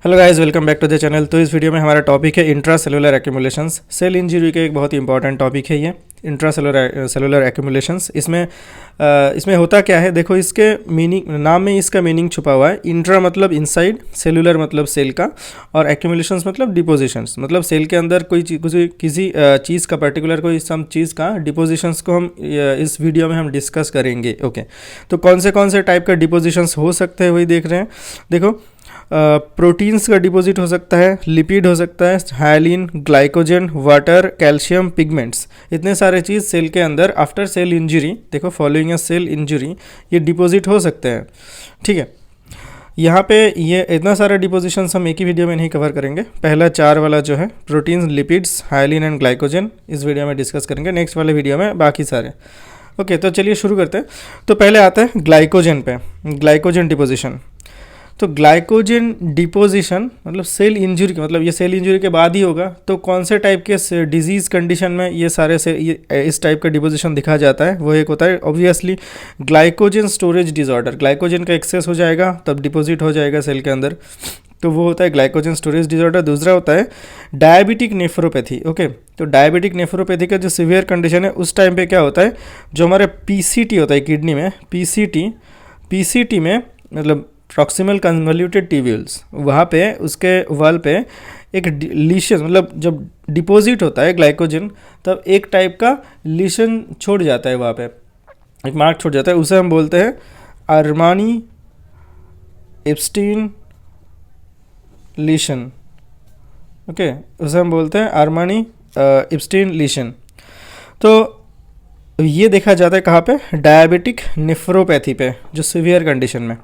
Hello guys, welcome back to the channel. तो इस video में हमारा टॉपिक है intracellular accumulations. Cell injury का एक बहुत ही इंपॉर्टेंट टॉपिक है ये इंट्रा सेलुलर एक्यूमुलेशंस। इसमें होता क्या है, देखो इसके मीनिंग, नाम में इसका मीनिंग छुपा हुआ है। इंट्रा मतलब इनसाइड, सेलुलर मतलब सेल का, और एक्यूमुलेशंस मतलब डिपोजिशंस, मतलब सेल के अंदर कोई किसी चीज़ का पर्टिकुलर कोई सम चीज़ का डिपोजिशंस को हम इस वीडियो में हम डिस्कस करेंगे। ओके, तो कौन से टाइप का डिपोजिशंस हो सकते हैं वही देख रहे हैं। देखो, प्रोटीन्स का डिपॉजिट हो सकता है, लिपिड हो सकता है, hyaline, glycogen, water, calcium, pigments, इतने सारे चीज़ सेल के अंदर आफ्टर सेल इंजरी, देखो फॉलोइंग अ सेल इंजरी ये डिपॉजिट हो सकते हैं। ठीक है, यहाँ पे ये इतना सारा डिपोजिशंस हम एक ही वीडियो में नहीं कवर करेंगे। पहला 4 वाला जो है proteins, lipids, hyaline and glycogen, इस वीडियो में डिस्कस करेंगे। नेक्स्ट वाले वीडियो में बाकी सारे। ओके, तो चलिए शुरू करते हैं। तो पहले आता है ग्लाइकोजन पे, ग्लाइकोजन डिपोजिशन। तो ग्लाइकोजन डिपोजिशन मतलब सेल इंजरी, मतलब ये सेल इंजरी के बाद ही होगा। तो कौन से टाइप के डिजीज़ कंडीशन में ये सारे से इस टाइप का डिपोजिशन दिखा जाता है, वो एक होता है obviously glycogen storage disorder. Glycogen का एक्सेस हो जाएगा तब डिपॉजिट हो जाएगा सेल के अंदर, तो वो होता है ग्लाइकोजन स्टोरेज डिसऑर्डर। दूसरा होता है डायबिटिक नेफ्रोपैथी। ओके, तो डायबिटिक नेफ्रोपैथी का जो सीवियर कंडीशन है उस टाइम पे क्या होता है, जो हमारे पीसीटी होता है किडनी में, पीसीटी में मतलब प्रॉक्सिमल कन्वल्यूटेड ट्यूब्यूल्स, वहाँ पे उसके वॉल पे एक लीशन, मतलब जब डिपॉजिट होता है ग्लाइकोजन तब एक टाइप का लीशन छोड़ जाता है, वहाँ पे एक मार्क छोड़ जाता है। उसे हम बोलते हैं अरमानी एप्स्टीन लीशन। ओके, उसे हम बोलते हैं अरमानी एप्स्टीन लीशन। तो ये देखा जाता है कहाँ पे, डायबिटिक नेफ्रोपैथी पे, जो सीवियर कंडीशन में।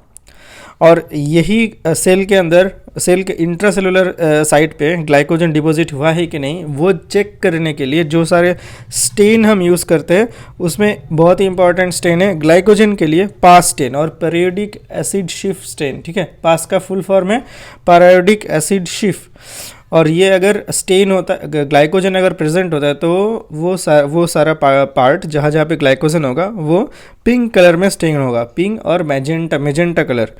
और यही सेल के अंदर, सेल के इंट्रासेलुलर साइट पे ग्लाइकोजन डिपॉजिट हुआ है कि नहीं वो चेक करने के लिए जो सारे स्टेन हम यूज़ करते हैं उसमें बहुत ही इंपॉर्टेंट स्टेन है ग्लाइकोजन के लिए पास स्टेन और पीरियोडिक एसिड शिफ्ट स्टेन। ठीक है, पास का फुल फॉर्म है पीरियोडिक एसिड शिफ्ट। और ये अगर स्टेन होता है, ग्लाइकोजन अगर प्रेजेंट होता है तो वो सारा पार्ट जहाँ जहाँ पे ग्लाइकोजन होगा वो पिंक कलर में स्टेन होगा, पिंक और मैजेंटा कलर।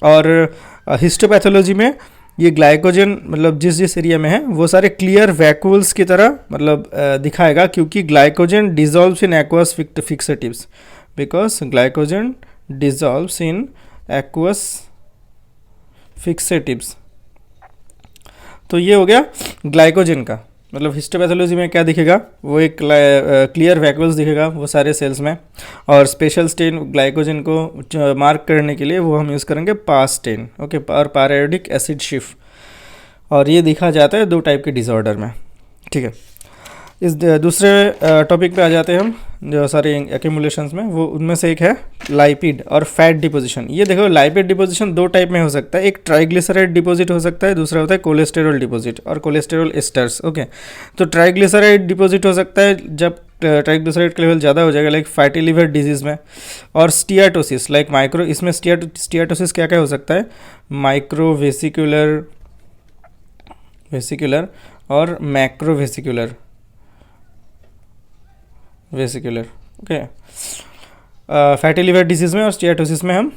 और हिस्टोपैथोलॉजी में ये ग्लाइकोजन मतलब जिस एरिया में है वो सारे क्लियर वैक्यूल्स की तरह मतलब दिखाएगा, क्योंकि glycogen dissolves in aqueous fixatives, because glycogen dissolves in aqueous fixatives. तो ये हो गया ग्लाइकोजन का, मतलब हिस्टोपैथोलॉजी में क्या दिखेगा, वो एक क्लियर वैक्यूल्स दिखेगा वो सारे सेल्स में। और स्पेशल स्टेन ग्लाइकोजन को मार्क करने के लिए वो हम यूज़ करेंगे पास स्टेन। ओके, और पीरियोडिक एसिड शिफ्ट। और ये दिखा जाता है 2 टाइप के डिसऑर्डर में। ठीक है, इस दूसरे टॉपिक पे आ जाते हैं हम, जो सारे एक्यूमुलेशंस में, वो उनमें से एक है लाइपिड और फैट डिपोजिशन। ये देखो, लाइपिड डिपोजिशन 2 टाइप में हो सकता है, एक ट्राइग्लिसराइड डिपोजिट हो सकता है, दूसरा होता है कोलेस्टेरॉल डिपोजिट और कोलेस्टेरॉल एस्टर्स। ओके, तो ट्राइग्लिसराइड डिपोजिट हो सकता है जब ट्राइग्लिसराइड का लेवल ज़्यादा हो जाएगा, लाइक फैटी लिवर डिजीज़ में। और स्टियाटोसिस, लाइक माइक्रो, इसमें स्टियाटोसिस क्या क्या हो सकता है, माइक्रो वेसिकुलर और macro vesicular. Okay, fatty liver disease में और स्टियाटोसिस में हम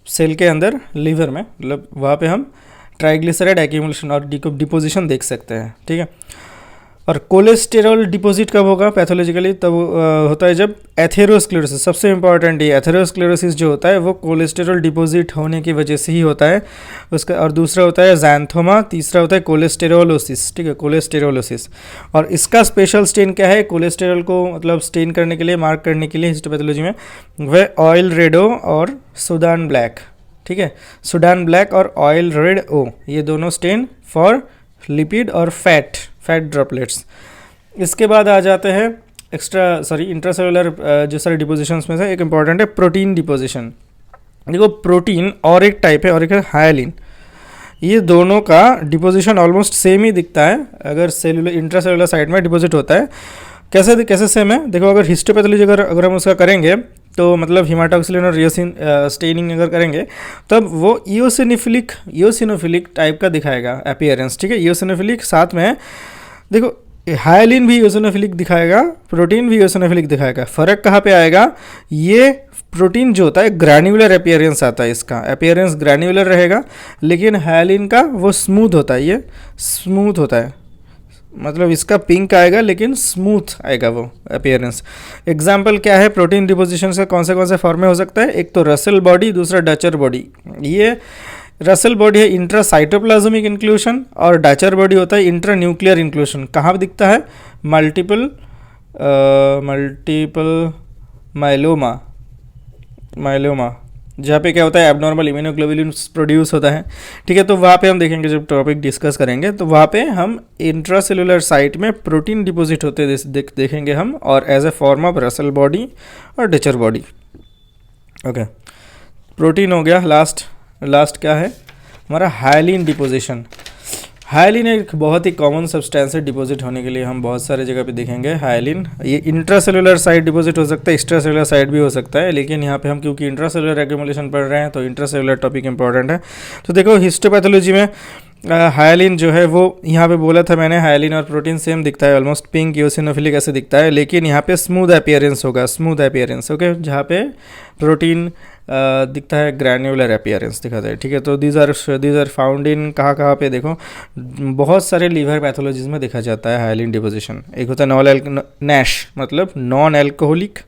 सेल के अंदर लिवर में, मतलब वहाँ पे हम ट्राइग्लिसराइड एक्यूमुलेशन और डिपोजिशन देख सकते हैं। ठीक है, और कोलेस्टेरॉल डिपॉजिट कब होगा पैथोलॉजिकली, तब होता है जब एथेरोस्क्लेरोसिस, सबसे इंपॉर्टेंट ये एथेरोस्क्लेरोसिस जो होता है वो कोलेस्टेरॉल डिपॉजिट होने की वजह से ही होता है उसका। और दूसरा होता है ज़ैंथोमा, तीसरा होता है कोलेस्टेरोलोसिस। ठीक है, कोलेस्टेरोलोसिस। और इसका स्पेशल स्टेन क्या है, कोलेस्टेरॉल को मतलब स्टेन करने के लिए, मार्क करने के लिए हिस्टोपैथोलॉजी में, वह ऑयल रेड ओ और सुडान ब्लैक। ठीक है, सुडान ब्लैक और ऑयल रेड ओ, ये दोनों स्टेन फॉर लिपिड और फैट ड्रॉपलेट्स। इसके बाद आ जाते हैं इंट्रासेलुलर जो सारे डिपोजिशंस में से एक इंपॉर्टेंट है प्रोटीन डिपोजिशन। देखो, प्रोटीन और एक टाइप है और एक है हाइलिन। ये दोनों का डिपोजिशन ऑलमोस्ट सेम ही दिखता है अगर इंट्रासेलुलर साइड में डिपोजिट होता है। कैसे सेम है, देखो, अगर हिस्टोपैथोलॉजी अगर हम उसका करेंगे तो मतलब हिमाटोक्सिलिन और रियोसिन स्टेनिंग अगर करेंगे तब वो इयोसिनोफिलिक टाइप का दिखाएगा अपीयरेंस। ठीक है, इयोसिनोफिलिक साथ में देखो हाइलिन भी इयोसिनोफिलिक दिखाएगा, प्रोटीन भी इयोसिनोफिलिक दिखाएगा। फ़र्क कहाँ पे आएगा, ये प्रोटीन जो होता है ग्रैन्युलर अपीयरेंस आता है, इसका अपीयरेंस ग्रैन्युलर रहेगा, लेकिन हायलिन का वो स्मूथ होता है, ये स्मूथ होता है, मतलब इसका पिंक आएगा लेकिन स्मूथ आएगा वो अपीयरेंस। एग्जाम्पल क्या है प्रोटीन डिपोजिशन से कौन से फॉर्म में हो सकता है, एक तो रसेल बॉडी, दूसरा डचर बॉडी। ये रसेल बॉडी है इंट्रा साइटोप्लाज्मिक इंक्लूशन और डचर बॉडी होता है इंट्रा न्यूक्लियर इंक्लूशन। कहाँ दिखता है, मल्टीपल माइलोमा, जहाँ पे क्या होता है एबनॉर्मल इम्यूनोग्लोबुलिन्स प्रोड्यूस होता है। ठीक है, तो वहाँ पे हम देखेंगे, जब टॉपिक डिस्कस करेंगे तो वहाँ पे हम इंट्रासेलुलर साइट में प्रोटीन डिपॉजिट होते देखेंगे हम, और as a form of Russell body और डचर बॉडी। ओके, प्रोटीन हो गया। लास्ट क्या है हमारा, हायलिन डिपोजिशन। हायलिन एक बहुत ही कॉमन सब्सटेंस है डिपॉजिट होने के लिए, हम बहुत सारे जगह पे देखेंगे हायलिन। ये इंट्रासेलुलर साइड डिपॉजिट हो सकता है, एक्स्ट्रासेलुलर साइड भी हो सकता है, लेकिन यहाँ पे हम क्योंकि इंट्रासेलुलर एक्यूमुलेशन पढ़ रहे हैं तो इंट्रासेलुलर टॉपिक इंपॉर्टेंट है। तो देखो हिस्टोपैथोलॉजी में हायलिन जो है वो यहाँ पे बोला था मैंने, हायलिन और प्रोटीन सेम दिखता है, ऑलमोस्ट पिंक यूसिनोफिलिक ऐसे दिखता है, लेकिन यहाँ पे स्मूथ अपीयरेंस होगा, स्मूथ अपीयरेंस। ओके, जहाँ पे प्रोटीन दिखता है ग्रैन्युलर अपीयरेंस दिखाता है। ठीक है, तो दीज आर फाउंड इन कहाँ पे, देखो बहुत सारे लीवर पैथोलॉजीज में देखा जाता है हायलिन डिपोजिशन। एक होता है नैश, मतलब non alcoholic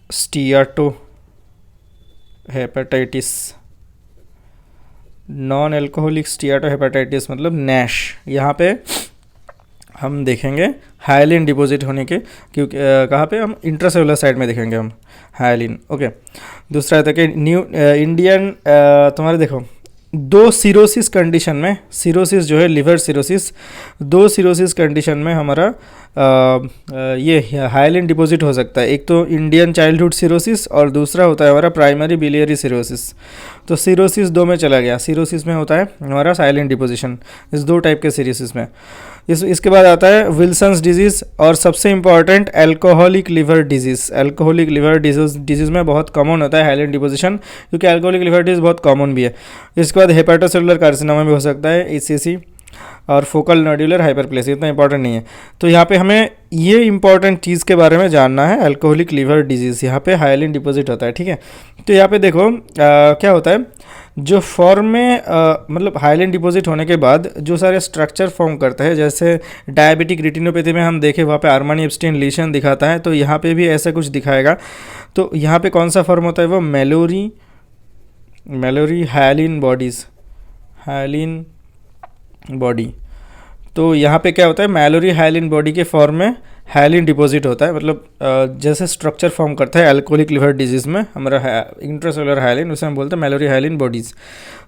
steatohepatitis, non alcoholic steatohepatitis मतलब नैश। यहाँ पे हम देखेंगे हायलिन डिपॉजिट होने के, क्योंकि कहाँ पे हम इंट्रासेलुलर साइड में देखेंगे हम हायलिन। ओके, दूसरा है कि इंडियन तुम्हारे देखो दो सिरोसिस कंडीशन में, सिरोसिस जो है लिवर सिरोसिस, दो सिरोसिस कंडीशन में हमारा ये हायलिन डिपॉजिट हो सकता है। एक तो इंडियन चाइल्डहुड सिरोसिस और दूसरा होता है हमारा प्राइमरी बिलियरी सिरोसिस। तो सिरोसिस दो में चला गया, सिरोसिस में होता है हमारा हायलिन डिपोजिशन, इस दो टाइप के सिरोसिस में। इसके बाद आता है विल्सन्स डिजीज़, और सबसे important alcoholic liver disease. Alcoholic liver disease में बहुत कॉमन होता है हायलिन डिपोजिशन, क्योंकि अल्कोहलिक लिवर डिजीज़ बहुत कॉमन भी है। इसके बाद हेपेटोसेलुलर कार्सिनोमा भी हो सकता है, एसीसी, और फोकल नोड्यूलर हाइपरप्लेसिया, इतना इंपॉर्टेंट नहीं है। तो यहाँ पे हमें ये इंपॉर्टेंट चीज़ के बारे में जानना है, अल्कोहलिक लिवर डिजीज़, यहाँ पे हायलिन डिपॉजिट होता है। ठीक है, तो यहाँ पे देखो क्या होता है, जो फॉर्म में मतलब हायलिन डिपॉजिट होने के बाद जो सारे स्ट्रक्चर फॉर्म करता है, जैसे डायबिटिक रेटिनोपैथी में हम देखें वहाँ पे आर्मानी एब्स्टीन लीशन दिखाता है, तो यहाँ पे भी ऐसा कुछ दिखाएगा। तो यहाँ पे कौन सा फॉर्म होता है, वो मेलोरी हायलिन बॉडीज़, हायलिन बॉडी। तो यहाँ पे क्या होता है, मैलोरी हायलिन बॉडी के फॉर्म में हायलिन डिपॉजिट होता है, मतलब जैसे स्ट्रक्चर फॉर्म करता है अल्कोहलिक लिवर डिजीज़ में हमारा इंट्रासेलुलर हायलिन, उसे हम बोलते हैं मैलोरी हायलिन बॉडीज़।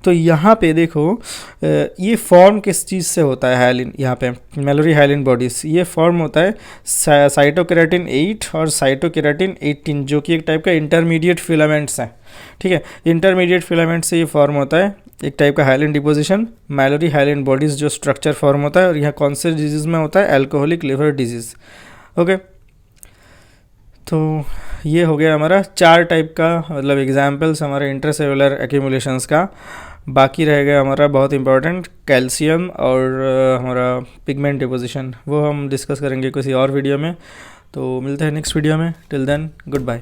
तो यहाँ पे देखो ये फॉर्म किस चीज़ से होता है हायलिन, यहाँ पे मैलोरी हायलिन बॉडीज़, ये फॉर्म होता है साइटोकेराटिन 8 और साइटोकेराटिन 18, जो कि एक टाइप का इंटरमीडिएट फिलामेंट्स हैं। ठीक है, इंटरमीडिएट फिलामेंट से ये फॉर्म होता है एक टाइप का हायलिन डिपोजिशन, मैलोरी हायलिन बॉडीज़ जो स्ट्रक्चर फॉर्म होता है, और यहाँ कौन से डिजीज़ में होता है, अल्कोहलिक लिवर डिजीज़। ओके, तो ये हो गया हमारा 4 टाइप का, मतलब एग्जाम्पल्स हमारे इंट्रासेलुलर एक्यूमुलेशंस का। बाकी रह गया हमारा बहुत इंपॉर्टेंट कैल्शियम और हमारा पिगमेंट डिपोजिशन, वो हम डिस्कस करेंगे किसी और वीडियो में। तो मिलते हैं नेक्स्ट वीडियो में, टिल देन गुड बाय।